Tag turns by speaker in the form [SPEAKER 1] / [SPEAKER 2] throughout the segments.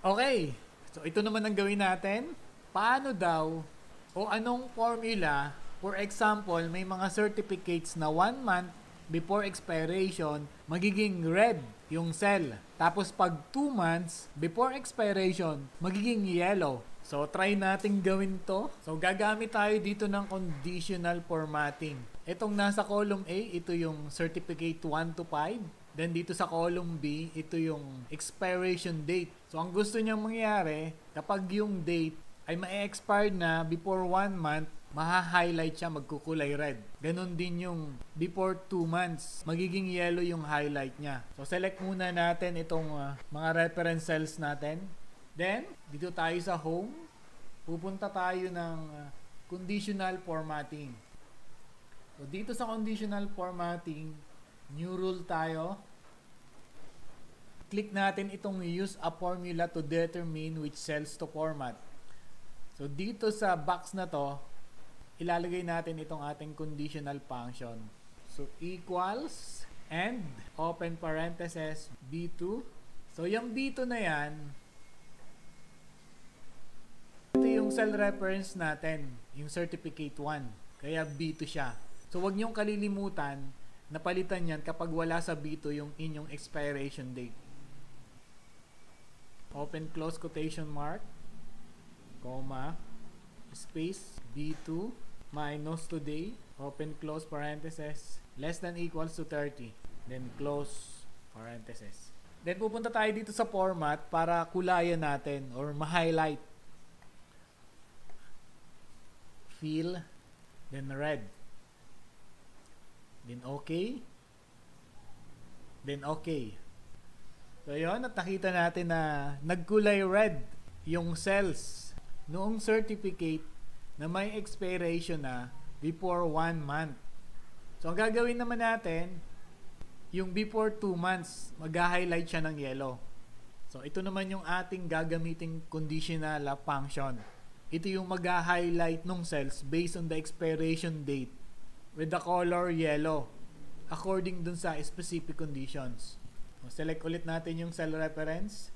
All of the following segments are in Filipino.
[SPEAKER 1] Okay, so ito naman ang gawin natin. Paano daw o anong formula, for example, may mga certificates na 1 month before expiration, magiging red yung cell. Tapos pag 2 months before expiration, magiging yellow. So try natin gawin to. So gagamit tayo dito ng conditional formatting. Itong nasa column A, ito yung certificate 1 to 5. Then dito sa column B, ito yung expiration date. So ang gusto niyang mangyari, kapag yung date ay ma-expire na before 1 month, maha-highlight siya, magkukulay red. Ganon din yung before 2 months, magiging yellow yung highlight niya. So select muna natin itong mga reference cells natin. Then, dito tayo sa home, pupunta tayo ng conditional formatting. So dito sa conditional formatting, new rule tayo. Click natin itong use a formula to determine which cells to format. So dito sa box na to, ilalagay natin itong ating conditional function. So equals and open parentheses B2. So yung B2 na yan, ito yung cell reference natin, yung certificate 1. Kaya B2 siya. So wag niyong kalilimutan na palitan yan kapag wala sa B2 yung inyong expiration date. Open close quotation mark, comma, space, B2, minus today, open close parentheses, less than equals to 30, then close parentheses. Then pupunta tayo dito sa format para kulayan natin or ma-highlight. Fill, then red. Then okay. Then okay. So yun, at nakita natin na nagkulay red yung cells noong certificate na may expiration na before 1 month. So ang gagawin naman natin, yung before 2 months, mag-highlight siya ng yellow. So ito naman yung ating gagamiting conditional function. Ito yung mag-highlight ng cells based on the expiration date with the color yellow according dun sa specific conditions. So, select ulit natin yung cell reference.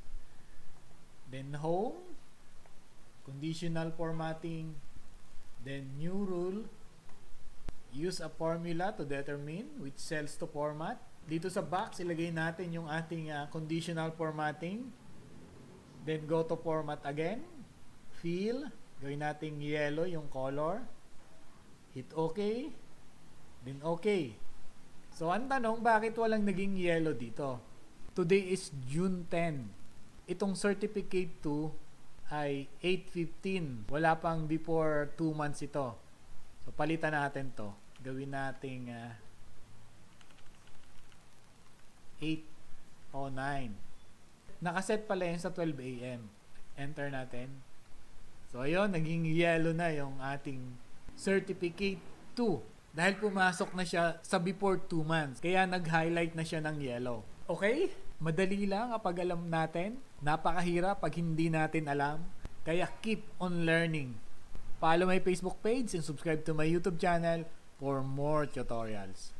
[SPEAKER 1] Then home, conditional formatting, then new rule, use a formula to determine which cells to format. Dito sa box, ilagay natin yung ating conditional formatting. Then go to format again. Fill, gawin natin yellow yung color. Hit OK. Then OK. So ang tanong, bakit walang naging yellow dito? Today is June 10. Itong certificate 2 ay 8/15. Wala pang before 2 months ito. So palitan natin to. Gawin nating 8:09. Nakaset pala yun sa 12 AM. Enter natin. So ayun, naging yellow na yung ating certificate 2. Dahil pumasok na siya sa before 2 months. Kaya nag-highlight na siya ng yellow. Okay? Madali lang kapag alam natin. Napakahirap pag hindi natin alam. Kaya keep on learning. Follow my Facebook page and subscribe to my YouTube channel for more tutorials.